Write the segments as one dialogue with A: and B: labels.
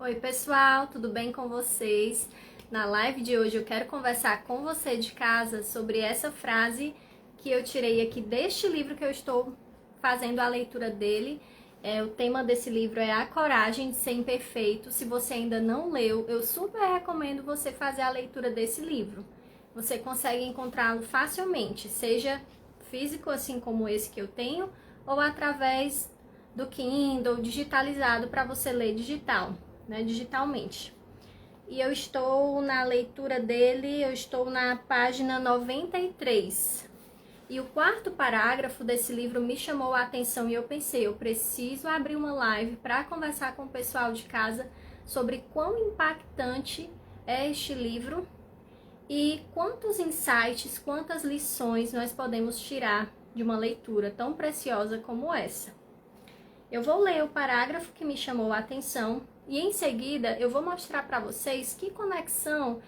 A: Oi pessoal, tudo bem com vocês? Na live de hoje eu quero conversar com você de casa sobre essa frase que eu tirei aqui deste livro que eu estou fazendo a leitura dele. O tema desse livro é A Coragem de Ser Imperfeito. Se você ainda não leu, eu super recomendo você fazer a leitura desse livro. Você consegue encontrá-lo facilmente, seja físico assim como esse que eu tenho, ou através do Kindle digitalizado para você ler digitalmente. E eu estou na leitura dele, eu estou na página 93. E o quarto parágrafo desse livro me chamou a atenção e eu pensei, eu preciso abrir uma live para conversar com o pessoal de casa sobre quão impactante é este livro e quantos insights, quantas lições nós podemos tirar de uma leitura tão preciosa como essa. Eu vou ler o parágrafo que me chamou a atenção e em seguida eu vou mostrar para vocês que conexão,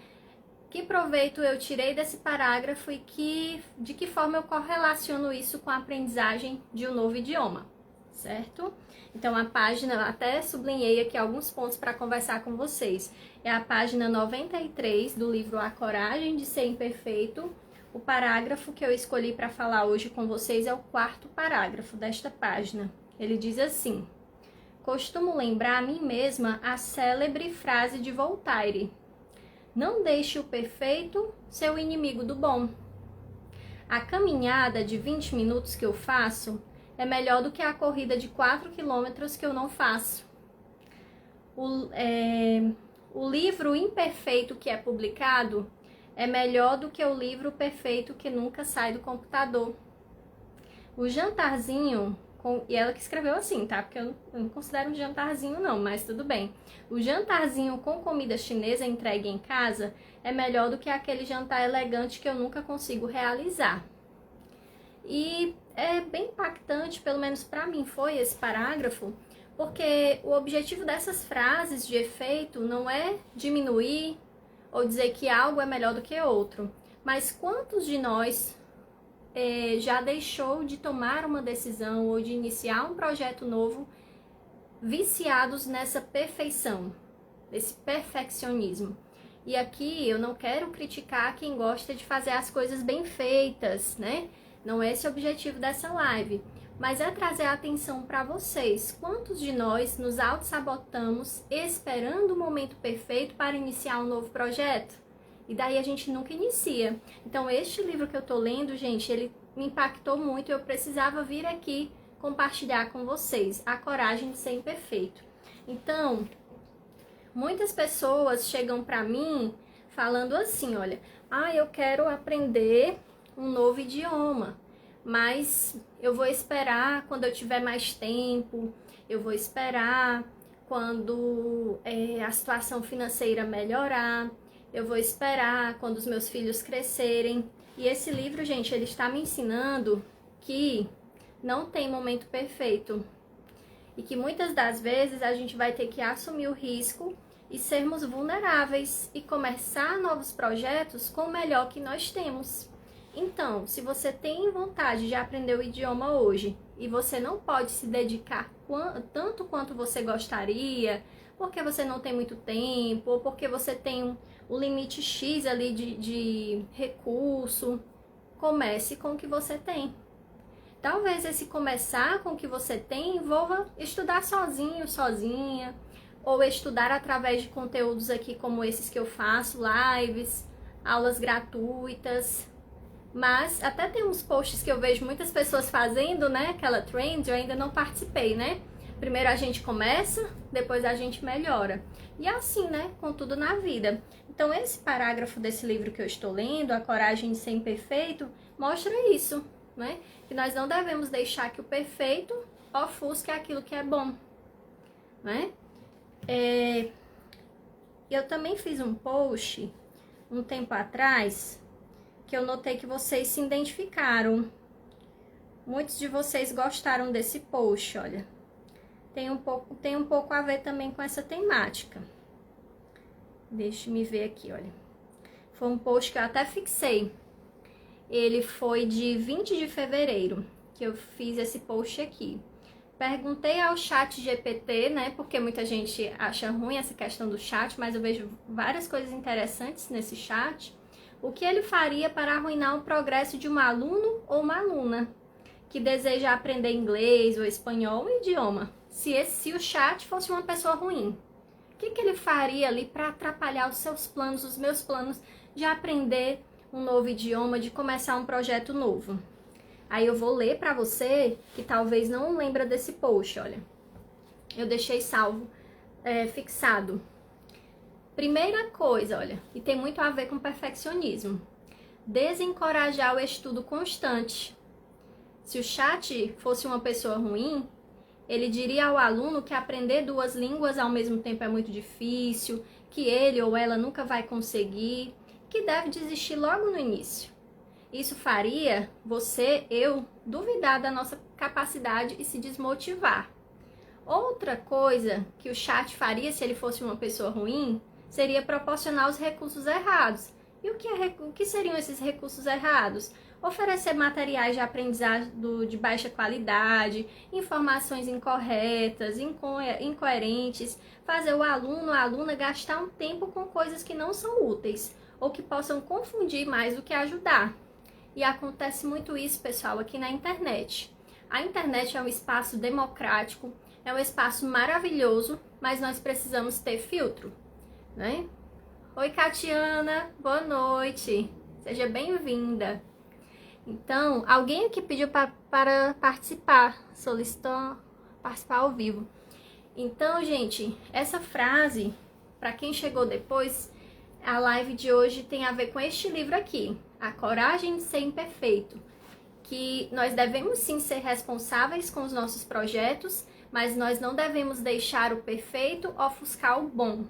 A: que proveito eu tirei desse parágrafo e de que forma eu correlaciono isso com a aprendizagem de um novo idioma, certo? Então a página, até sublinhei aqui alguns pontos para conversar com vocês. É a página 93 do livro A Coragem de Ser Imperfeito. O parágrafo que eu escolhi para falar hoje com vocês é o quarto parágrafo desta página. Ele diz assim: costumo lembrar a mim mesma a célebre frase de Voltaire: não deixe o perfeito ser o inimigo do bom. A caminhada de 20 minutos que eu faço é melhor do que a corrida de 4 quilômetros que eu não faço. O livro imperfeito que é publicado é melhor do que o livro perfeito que nunca sai do computador. O jantarzinho... E ela que escreveu assim, tá? Porque eu não considero um jantarzinho não, mas tudo bem. O jantarzinho com comida chinesa entregue em casa é melhor do que aquele jantar elegante que eu nunca consigo realizar. E é bem impactante, pelo menos para mim foi esse parágrafo, porque o objetivo dessas frases de efeito não é diminuir ou dizer que algo é melhor do que outro, mas quantos de nós já deixou de tomar uma decisão ou de iniciar um projeto novo viciados nessa perfeição, nesse perfeccionismo. E aqui eu não quero criticar quem gosta de fazer as coisas bem feitas, né? Não é esse o objetivo dessa live, mas é trazer a atenção para vocês. Quantos de nós nos auto-sabotamos esperando o momento perfeito para iniciar um novo projeto? E daí a gente nunca inicia. Então este livro que eu tô lendo, gente, ele me impactou muito. Eu precisava vir aqui compartilhar com vocês A Coragem de Ser Imperfeito. Então, muitas pessoas chegam pra mim falando assim, olha, eu quero aprender um novo idioma, mas eu vou esperar quando eu tiver mais tempo, eu vou esperar quando a situação financeira melhorar, eu vou esperar quando os meus filhos crescerem. E esse livro, gente, ele está me ensinando que não tem momento perfeito. E que muitas das vezes a gente vai ter que assumir o risco e sermos vulneráveis e começar novos projetos com o melhor que nós temos. Então, se você tem vontade de aprender o idioma hoje e você não pode se dedicar tanto quanto você gostaria, porque você não tem muito tempo, ou porque você tem o limite X ali de recurso, comece com o que você tem. Talvez esse começar com o que você tem envolva estudar sozinho, sozinha, ou estudar através de conteúdos aqui como esses que eu faço, lives, aulas gratuitas. Mas até tem uns posts que eu vejo muitas pessoas fazendo, né? Aquela trend, eu ainda não participei, né? Primeiro a gente começa, depois a gente melhora. E assim, né? Com tudo na vida. Então esse parágrafo desse livro que eu estou lendo, A Coragem de Ser Imperfeito, mostra isso, né? Que nós não devemos deixar que o perfeito ofusque aquilo que é bom, né? Eu também fiz um post um tempo atrás que eu notei que vocês se identificaram. Muitos de vocês gostaram desse post, olha. Tem um pouco a ver também com essa temática. Deixa-me ver aqui, olha. Foi um post que eu até fixei. Ele foi de 20 de fevereiro que eu fiz esse post aqui. Perguntei ao chat GPT, né? Porque muita gente acha ruim essa questão do chat, mas eu vejo várias coisas interessantes nesse chat. O que ele faria para arruinar o progresso de um aluno ou uma aluna que deseja aprender inglês ou espanhol, um idioma? Se o chat fosse uma pessoa ruim, o que ele faria ali para atrapalhar os seus planos, os meus planos de aprender um novo idioma, de começar um projeto novo? Aí eu vou ler para você que talvez não lembra desse post, olha. Eu deixei salvo, fixado. Primeira coisa, olha, e tem muito a ver com perfeccionismo. Desencorajar o estudo constante. Se o chat fosse uma pessoa ruim, ele diria ao aluno que aprender 2 línguas ao mesmo tempo é muito difícil, que ele ou ela nunca vai conseguir, que deve desistir logo no início. Isso faria você, eu, duvidar da nossa capacidade e se desmotivar. Outra coisa que o chat faria se ele fosse uma pessoa ruim, seria proporcionar os recursos errados. E o que seriam esses recursos errados? Oferecer materiais de aprendizado de baixa qualidade, informações incorretas, incoerentes, fazer o aluno ou a aluna gastar um tempo com coisas que não são úteis, ou que possam confundir mais do que ajudar. E acontece muito isso, pessoal, aqui na internet. A internet é um espaço democrático, é um espaço maravilhoso, mas nós precisamos ter filtro, né? Oi, Catiana, boa noite, seja bem-vinda. Então, alguém aqui pediu para participar, solicitou participar ao vivo. Então, gente, essa frase, para quem chegou depois, a live de hoje tem a ver com este livro aqui, A Coragem de Ser Imperfeito, que nós devemos sim ser responsáveis com os nossos projetos, mas nós não devemos deixar o perfeito ofuscar o bom.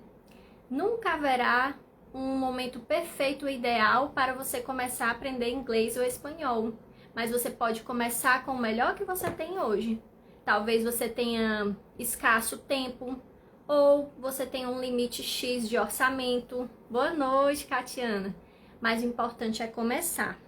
A: Nunca haverá um momento perfeito e ideal para você começar a aprender inglês ou espanhol, mas você pode começar com o melhor que você tem hoje. Talvez você tenha escasso tempo, ou você tenha um limite X de orçamento. Boa noite, Catiana. Mas o importante é começar.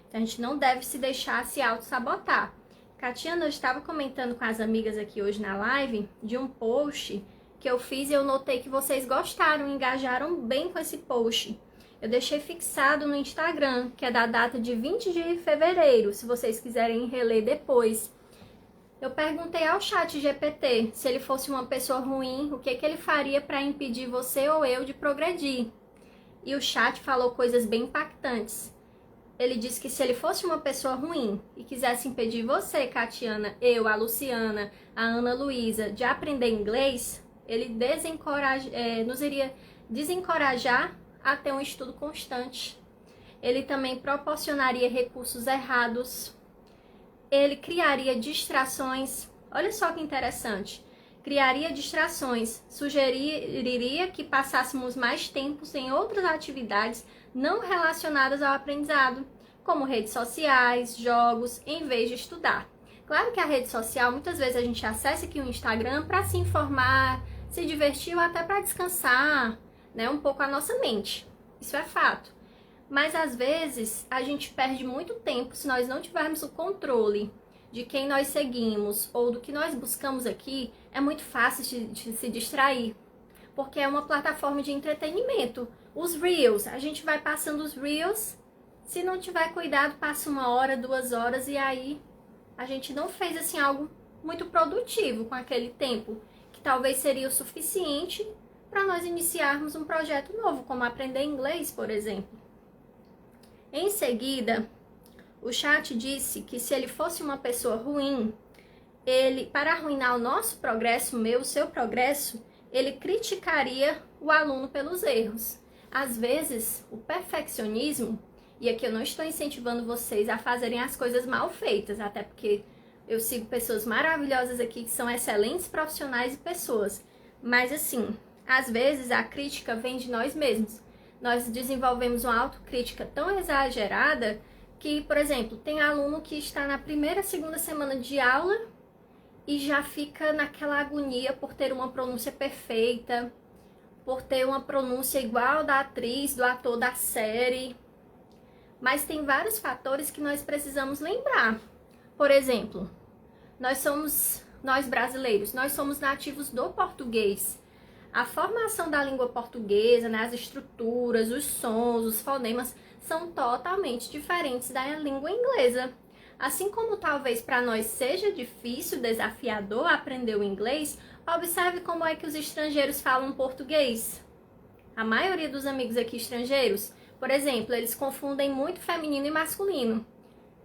A: Então, a gente não deve se deixar se auto-sabotar. Catiana, eu estava comentando com as amigas aqui hoje na live de um post que eu fiz e eu notei que vocês gostaram, engajaram bem com esse post. Eu deixei fixado no Instagram, que é da data de 20 de fevereiro, se vocês quiserem reler depois. Eu perguntei ao chat GPT se ele fosse uma pessoa ruim, o que ele faria para impedir você ou eu de progredir. E o chat falou coisas bem impactantes. Ele disse que se ele fosse uma pessoa ruim e quisesse impedir você, Catiana, eu, a Luciana, a Ana Luísa, de aprender inglês, ele nos iria desencorajar a ter um estudo constante. Ele também proporcionaria recursos errados. Ele criaria distrações. Olha só que interessante. Criaria distrações. Sugeriria que passássemos mais tempos em outras atividades não relacionadas ao aprendizado, como redes sociais, jogos, em vez de estudar. Claro que a rede social, muitas vezes a gente acessa aqui o Instagram para se informar, se divertir ou até para descansar, né, um pouco a nossa mente. Isso é fato. Mas às vezes a gente perde muito tempo se nós não tivermos o controle de quem nós seguimos ou do que nós buscamos aqui. É muito fácil de se distrair, porque é uma plataforma de entretenimento. Os Reels, a gente vai passando os Reels, se não tiver cuidado, passa 1 hora, 2 horas e aí a gente não fez assim algo muito produtivo com aquele tempo, que talvez seria o suficiente para nós iniciarmos um projeto novo, como aprender inglês, por exemplo. Em seguida, o chat disse que se ele fosse uma pessoa ruim, para arruinar o nosso progresso, o seu progresso, ele criticaria o aluno pelos erros. Às vezes, o perfeccionismo, e aqui eu não estou incentivando vocês a fazerem as coisas mal feitas, até porque eu sigo pessoas maravilhosas aqui que são excelentes profissionais e pessoas. Mas assim, às vezes a crítica vem de nós mesmos. Nós desenvolvemos uma autocrítica tão exagerada que, por exemplo, tem aluno que está na primeira, segunda semana de aula e já fica naquela agonia por ter uma pronúncia perfeita, por ter uma pronúncia igual da atriz, do ator da série. Mas tem vários fatores que nós precisamos lembrar. Por exemplo, nós somos nós brasileiros, nós somos nativos do português. A formação da língua portuguesa, né, as estruturas, os sons, os fonemas são totalmente diferentes da língua inglesa. Assim como talvez para nós seja difícil, desafiador aprender o inglês, observe como é que os estrangeiros falam português. A maioria dos amigos aqui estrangeiros, por exemplo, eles confundem muito feminino e masculino.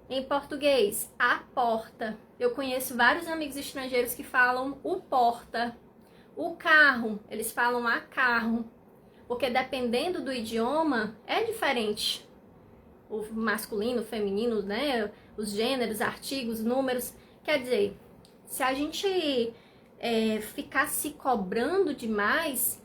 A: Em português, a porta. Eu conheço vários amigos estrangeiros que falam o porta. O carro, eles falam a carro. Porque dependendo do idioma, é diferente. O masculino, o feminino, né? Os gêneros, artigos, números. Quer dizer, se a gente ficar se cobrando demais,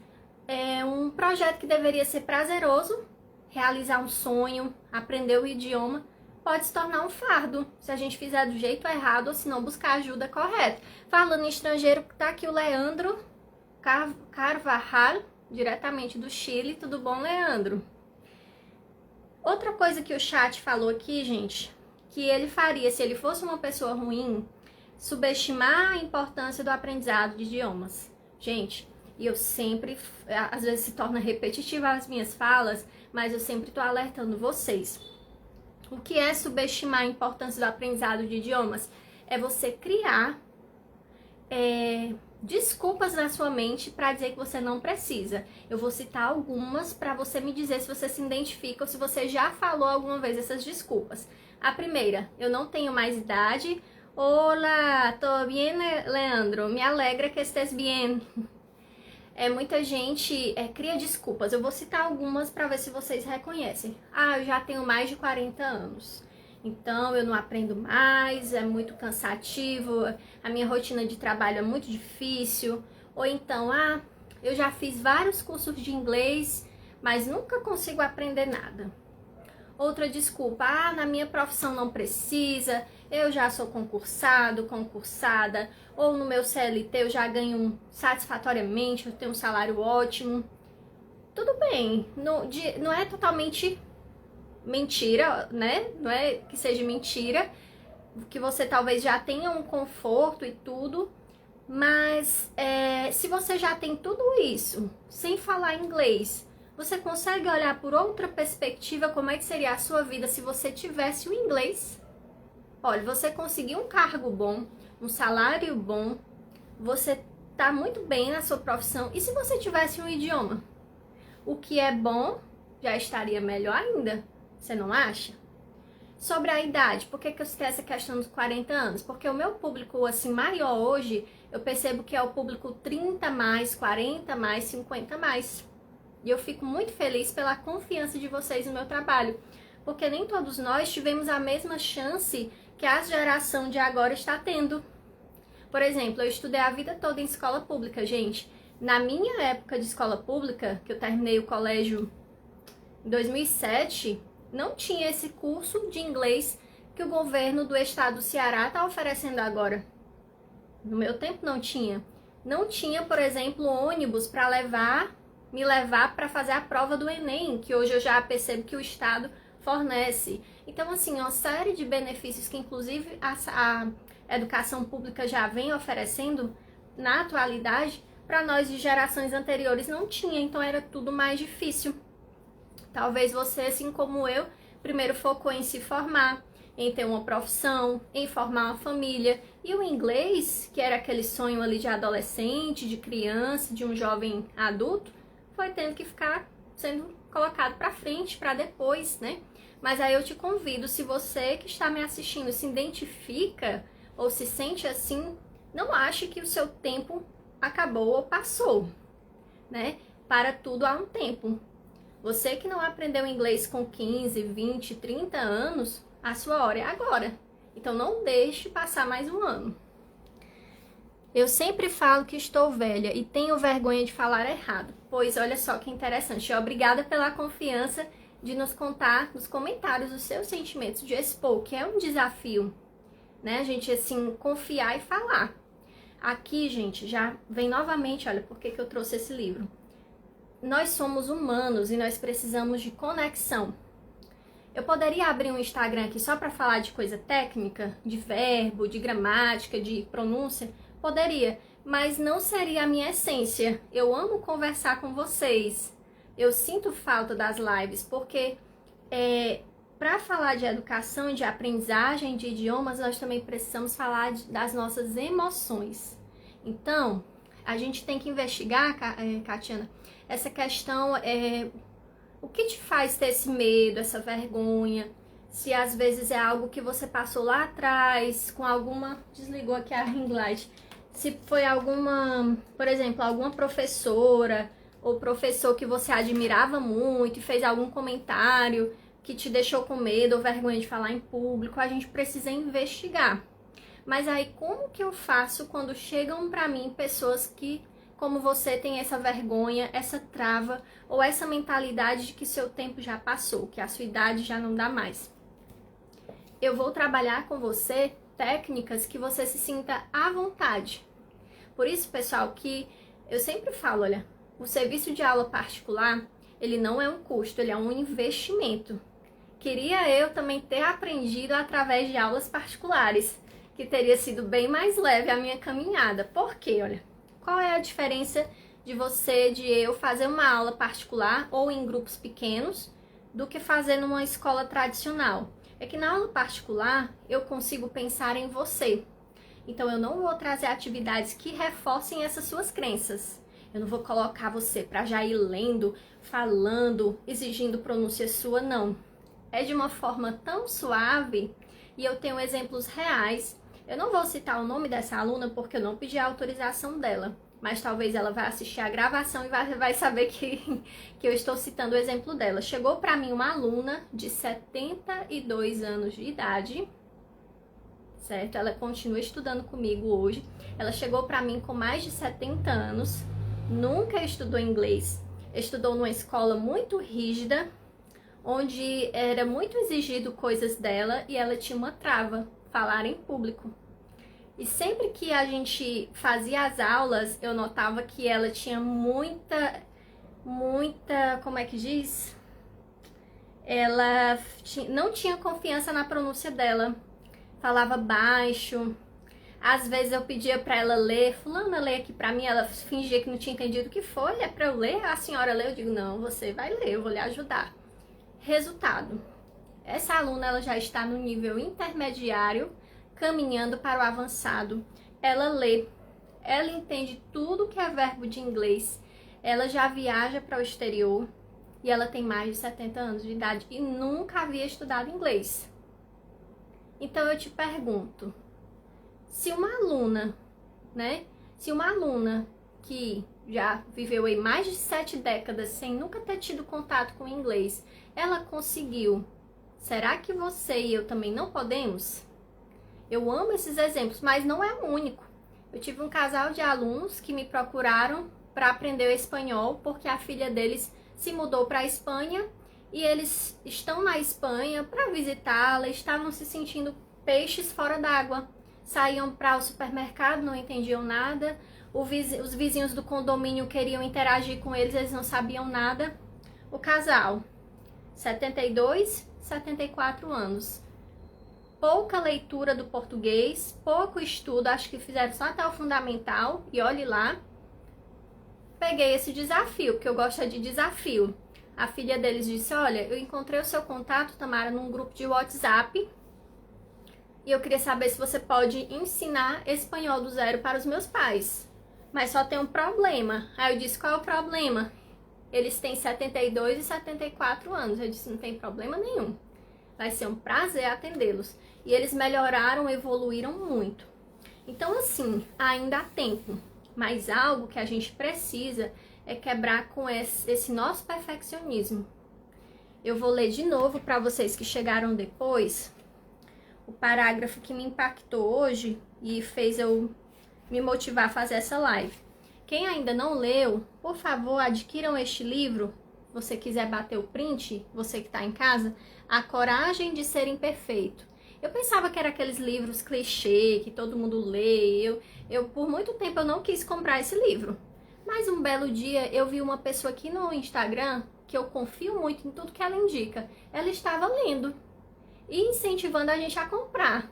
A: é um projeto que deveria ser prazeroso, realizar um sonho, aprender o idioma, pode se tornar um fardo, se a gente fizer do jeito errado ou se não buscar a ajuda correta. Falando em estrangeiro, tá aqui o Leandro Carvajal, diretamente do Chile. Tudo bom, Leandro? Outra coisa que o chat falou aqui, gente, que ele faria se ele fosse uma pessoa ruim, subestimar a importância do aprendizado de idiomas. Gente, e eu sempre, às vezes se torna repetitiva as minhas falas, mas eu sempre tô alertando vocês. O que é subestimar a importância do aprendizado de idiomas? É você criar desculpas na sua mente para dizer que você não precisa. Eu vou citar algumas para você me dizer se você se identifica ou se você já falou alguma vez essas desculpas. A primeira, eu não tenho mais idade. Olá, tô bien, Leandro? Me alegra que estés bien. Muita gente cria desculpas. Eu vou citar algumas para ver se vocês reconhecem. Ah, eu já tenho mais de 40 anos. Então, eu não aprendo mais, é muito cansativo, a minha rotina de trabalho é muito difícil. Ou então, eu já fiz vários cursos de inglês, mas nunca consigo aprender nada. Outra desculpa, na minha profissão não precisa, eu já sou concursado, concursada, ou no meu CLT eu já ganho satisfatoriamente, eu tenho um salário ótimo. Tudo bem, não é totalmente mentira, né? Não é que seja mentira, que você talvez já tenha um conforto e tudo, mas se você já tem tudo isso, sem falar inglês, você consegue olhar por outra perspectiva como é que seria a sua vida se você tivesse o inglês? Olha, você conseguiu um cargo bom, um salário bom, você tá muito bem na sua profissão, e se você tivesse um idioma? O que é bom já estaria melhor ainda. Você não acha? Sobre a idade, por que eu citei essa questão dos 40 anos? Porque o meu público assim maior hoje, eu percebo que é o público 30 mais, 40 mais, 50 mais. E eu fico muito feliz pela confiança de vocês no meu trabalho. Porque nem todos nós tivemos a mesma chance que a geração de agora está tendo. Por exemplo, eu estudei a vida toda em escola pública, gente. Na minha época de escola pública, que eu terminei o colégio em 2007... não tinha esse curso de inglês que o governo do estado do Ceará está oferecendo agora. No meu tempo não tinha. Não tinha, por exemplo, ônibus para me levar para fazer a prova do Enem, que hoje eu já percebo que o estado fornece. Então, assim, uma série de benefícios que inclusive a educação pública já vem oferecendo na atualidade, para nós de gerações anteriores não tinha, então era tudo mais difícil. Talvez você, assim como eu, primeiro focou em se formar, em ter uma profissão, em formar uma família. E o inglês, que era aquele sonho ali de adolescente, de criança, de um jovem adulto, foi tendo que ficar sendo colocado para frente, para depois, né? Mas aí eu te convido, se você que está me assistindo se identifica ou se sente assim, não ache que o seu tempo acabou ou passou, né? Para tudo há um tempo. Você que não aprendeu inglês com 15, 20, 30 anos, a sua hora é agora. Então não deixe passar mais um ano. Eu sempre falo que estou velha e tenho vergonha de falar errado. Pois olha só que interessante. Obrigada pela confiança de nos contar nos comentários os seus sentimentos, de expor, que é um desafio, né? A gente, assim, confiar e falar. Aqui, gente, já vem novamente, olha, por que eu trouxe esse livro. Nós somos humanos e nós precisamos de conexão. Eu poderia abrir um Instagram aqui só para falar de coisa técnica, de verbo, de gramática, de pronúncia? Poderia, mas não seria a minha essência. Eu amo conversar com vocês. Eu sinto falta das lives, porque para falar de educação e de aprendizagem de idiomas, nós também precisamos falar das nossas emoções. Então, a gente tem que investigar, Catiana, essa questão, o que te faz ter esse medo, essa vergonha, se às vezes é algo que você passou lá atrás, com alguma... Desligou aqui a ring light. Se foi alguma, por exemplo, alguma professora ou professor que você admirava muito e fez algum comentário que te deixou com medo ou vergonha de falar em público, a gente precisa investigar. Mas aí como que eu faço quando chegam pra mim pessoas que, como você, tem essa vergonha, essa trava ou essa mentalidade de que seu tempo já passou, que a sua idade já não dá mais? Eu vou trabalhar com você técnicas que você se sinta à vontade. Por isso, pessoal, que eu sempre falo, olha, o serviço de aula particular, ele não é um custo, ele é um investimento. Queria eu também ter aprendido através de aulas particulares, que teria sido bem mais leve a minha caminhada. Por quê? Olha, qual é a diferença de eu fazer uma aula particular ou em grupos pequenos do que fazer numa escola tradicional? É que na aula particular eu consigo pensar em você. Então eu não vou trazer atividades que reforcem essas suas crenças. Eu não vou colocar você para já ir lendo, falando, exigindo pronúncia sua, não. É de uma forma tão suave e eu tenho exemplos reais. Eu não vou citar o nome dessa aluna porque eu não pedi a autorização dela, mas talvez ela vá assistir a gravação e vai saber que eu estou citando o exemplo dela. Chegou para mim uma aluna de 72 anos de idade, certo? Ela continua estudando comigo hoje. Ela chegou para mim com mais de 70 anos, nunca estudou inglês, estudou numa escola muito rígida, onde era muito exigido coisas dela e ela tinha uma trava, falar em público. E sempre que a gente fazia as aulas, eu notava que ela tinha muita, como é que diz? Ela não tinha confiança na pronúncia dela, falava baixo. Às vezes eu pedia pra ela ler, fulana, lê aqui pra mim, ela fingia que não tinha entendido o que foi, é pra eu ler? A senhora lê? Eu digo, não, você vai ler, eu vou lhe ajudar. Resultado, essa aluna ela já está no nível intermediário, caminhando para o avançado. Ela lê, ela entende tudo que é verbo de inglês, ela já viaja para o exterior e ela tem mais de 70 anos de idade e nunca havia estudado inglês. Então eu te pergunto, se uma aluna, se uma aluna que já viveu aí mais de 7 décadas sem nunca ter tido contato com inglês, ela conseguiu, será que você e eu também não podemos? Eu amo esses exemplos, mas não é o único. Eu tive um casal de alunos que me procuraram para aprender o espanhol, porque a filha deles se mudou para a Espanha e eles estão na Espanha para visitá-la, estavam se sentindo peixes fora d'água. Saíam para o supermercado, não entendiam nada, os vizinhos do condomínio queriam interagir com eles, eles não sabiam nada. O casal, 72, 74 anos. Pouca leitura do português, pouco estudo, acho que fizeram só até o fundamental, e olhe lá. Peguei esse desafio, porque eu gosto de desafio. A filha deles disse, olha, eu encontrei o seu contato, Tamara, num grupo de WhatsApp, e eu queria saber se você pode ensinar espanhol do zero para os meus pais. Mas só tem um problema. Aí eu disse, qual é o problema? Eles têm 72 e 74 anos. Eu disse, não tem problema nenhum. Vai ser um prazer atendê-los. E eles melhoraram, evoluíram muito. Então, assim, ainda há tempo. Mas algo que a gente precisa é quebrar com esse nosso perfeccionismo. Eu vou ler de novo para vocês que chegaram depois o parágrafo que me impactou hoje e fez eu me motivar a fazer essa live. Quem ainda não leu, por favor, adquiram este livro. Se você quiser bater o print, você que está em casa, A Coragem de Ser Imperfeito. Eu pensava que era aqueles livros clichê, que todo mundo lê. Eu por muito tempo eu não quis comprar esse livro. Mas um belo dia eu vi uma pessoa aqui no Instagram, que eu confio muito em tudo que ela indica. Ela estava lendo e incentivando a gente a comprar.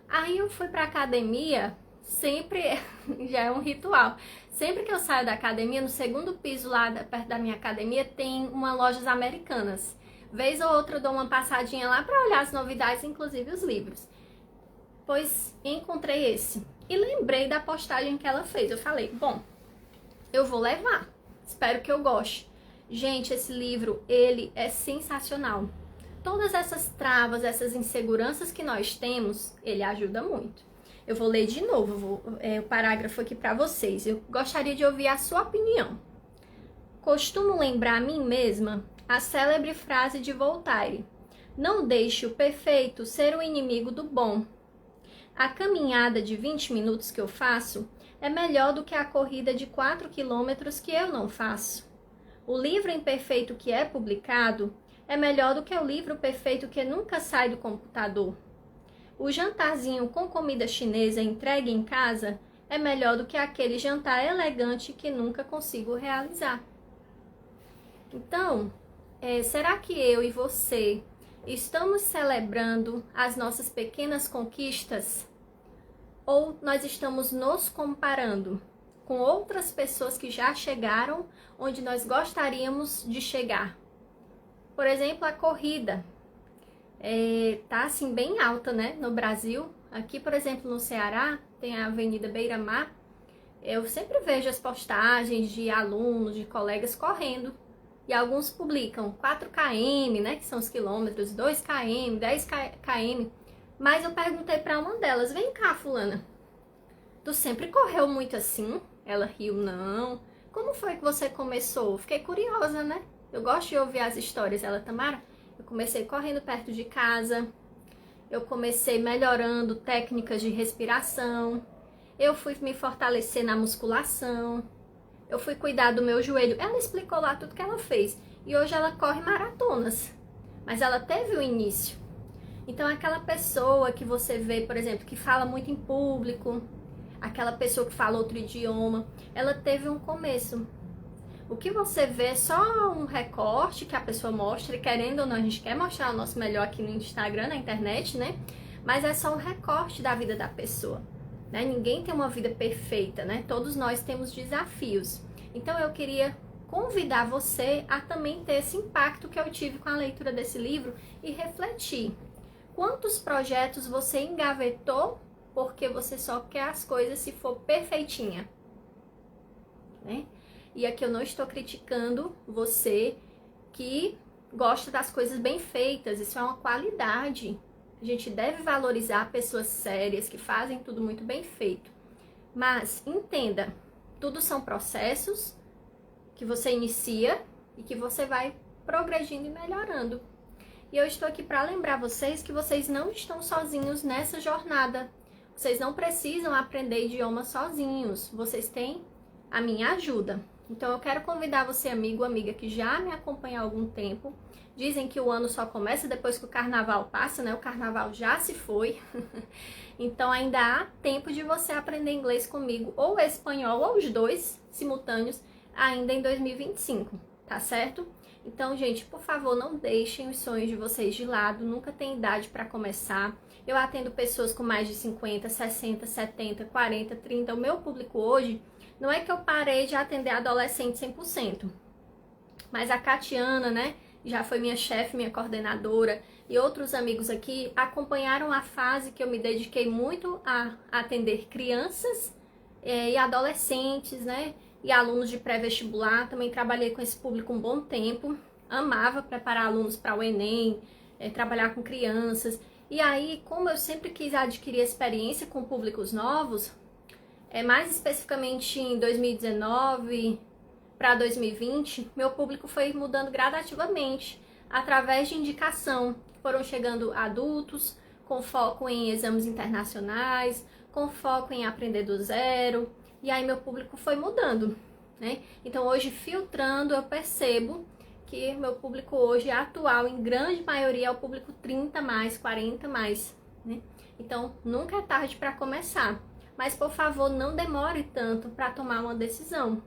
A: Aí eu fui pra academia, sempre já é um ritual. Sempre que eu saio da academia, no segundo piso lá perto da minha academia, tem uma Lojas Americanas. Vez ou outra eu dou uma passadinha lá para olhar as novidades, inclusive os livros. Pois encontrei esse. E lembrei da postagem que ela fez. Eu falei, bom, eu vou levar. Espero que eu goste. Gente, esse livro, ele é sensacional. Todas essas travas, essas inseguranças que nós temos, ele ajuda muito. Eu vou ler de novo o parágrafo aqui para vocês. Eu gostaria de ouvir a sua opinião. Costumo lembrar a mim mesma a célebre frase de Voltaire: não deixe o perfeito ser o inimigo do bom. A caminhada de 20 minutos que eu faço é melhor do que a corrida de 4 quilômetros que eu não faço. O livro imperfeito que é publicado é melhor do que o livro perfeito que nunca sai do computador. O jantarzinho com comida chinesa entregue em casa é melhor do que aquele jantar elegante que nunca consigo realizar. Então, será que eu e você estamos celebrando as nossas pequenas conquistas? Ou nós estamos nos comparando com outras pessoas que já chegaram onde nós gostaríamos de chegar? Por exemplo, a corrida tá assim bem alta, né, no Brasil. Aqui, por exemplo, no Ceará, tem a Avenida Beira-Mar. Eu sempre vejo as postagens de alunos, de colegas correndo. E alguns publicam 4 km, né, que são os quilômetros, 2 km, 10 km. Mas eu perguntei para uma delas, vem cá, fulana, tu sempre correu muito assim? Ela riu, não. Como foi que você começou? Fiquei curiosa, né? Eu gosto de ouvir as histórias. Ela, Tamara, eu comecei correndo perto de casa, eu comecei melhorando técnicas de respiração, eu fui me fortalecer na musculação, eu fui cuidar do meu joelho. Ela explicou lá tudo que ela fez. E hoje ela corre maratonas. Mas ela teve o início. Então aquela pessoa que você vê, por exemplo, que fala muito em público, aquela pessoa que fala outro idioma, ela teve um começo. O que você vê é só um recorte que a pessoa mostra, e querendo ou não, a gente quer mostrar o nosso melhor aqui no Instagram, na internet, né? Mas é só um recorte da vida da pessoa, né? Ninguém tem uma vida perfeita, né? Todos nós temos desafios. Então eu queria convidar você a também ter esse impacto que eu tive com a leitura desse livro e refletir. Quantos projetos você engavetou porque você só quer as coisas se for perfeitinha, né? E aqui eu não estou criticando você que gosta das coisas bem feitas, isso é uma qualidade. A gente deve valorizar pessoas sérias que fazem tudo muito bem feito. Mas entenda, tudo são processos que você inicia e que você vai progredindo e melhorando. E eu estou aqui para lembrar vocês que vocês não estão sozinhos nessa jornada. Vocês não precisam aprender idioma sozinhos. Vocês têm a minha ajuda. Então eu quero convidar você, amigo, amiga, que já me acompanha há algum tempo. Dizem que o ano só começa depois que o carnaval passa, né? O carnaval já se foi. Então ainda há tempo de você aprender inglês comigo, ou espanhol, ou os dois simultâneos, ainda em 2025, tá certo? Então, gente, por favor, não deixem os sonhos de vocês de lado, nunca tem idade para começar. Eu atendo pessoas com mais de 50, 60, 70, 40, 30. O meu público hoje, não é que eu parei de atender adolescente 100%, mas a Catiana, né, já foi minha chefe, minha coordenadora, e outros amigos aqui acompanharam a fase que eu me dediquei muito a atender crianças e adolescentes, né, e alunos de pré-vestibular. Também trabalhei com esse público um bom tempo, amava preparar alunos para o Enem, trabalhar com crianças. E aí, como eu sempre quis adquirir experiência com públicos novos, mais especificamente em 2019 para 2020, meu público foi mudando gradativamente, através de indicação. Foram chegando adultos, com foco em exames internacionais, com foco em aprender do zero, e aí meu público foi mudando, né? Então hoje, filtrando, eu percebo que meu público hoje atual, em grande maioria, é o público 30 mais, 40 mais, né? Então nunca é tarde para começar. Mas, por favor, não demore tanto para tomar uma decisão.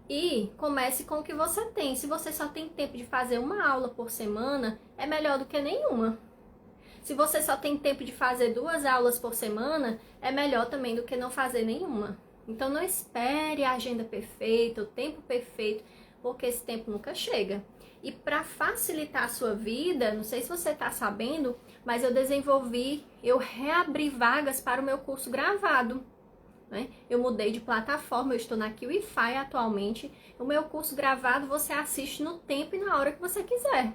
A: E comece com o que você tem. Se você só tem tempo de fazer uma aula por semana, é melhor do que nenhuma. Se você só tem tempo de fazer 2 aulas por semana, é melhor também do que não fazer nenhuma. Então não espere a agenda perfeita, o tempo perfeito, porque esse tempo nunca chega. E para facilitar a sua vida, não sei se você está sabendo, mas eu reabri vagas para o meu curso gravado. Né? Eu mudei de plataforma, eu estou na QIFI atualmente. O meu curso gravado você assiste no tempo e na hora que você quiser.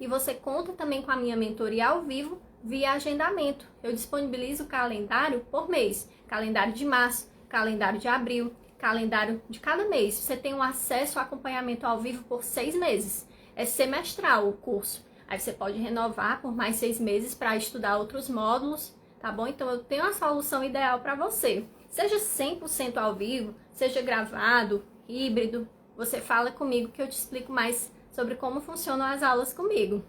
A: E você conta também com a minha mentoria ao vivo via agendamento. Eu disponibilizo o calendário por mês. Calendário de março, calendário de abril, calendário de cada mês. Você tem um acesso ao acompanhamento ao vivo por 6 meses. É semestral o curso. Aí você pode renovar por mais 6 meses para estudar outros módulos, tá bom? Então eu tenho a solução ideal para você. Seja 100% ao vivo, seja gravado, híbrido, você fala comigo que eu te explico mais sobre como funcionam as aulas comigo.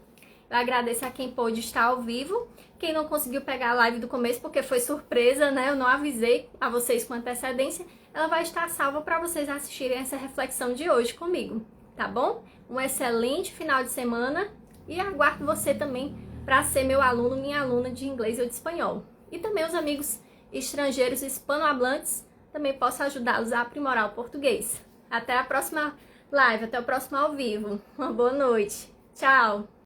A: Eu agradeço a quem pôde estar ao vivo, quem não conseguiu pegar a live do começo porque foi surpresa, né? Eu não avisei a vocês com antecedência, ela vai estar salva para vocês assistirem essa reflexão de hoje comigo, tá bom? Um excelente final de semana e aguardo você também para ser meu aluno, minha aluna de inglês ou de espanhol. E também os amigos estrangeiros hispanohablantes, também posso ajudá-los a aprimorar o português. Até a próxima live, até o próximo ao vivo. Uma boa noite. Tchau!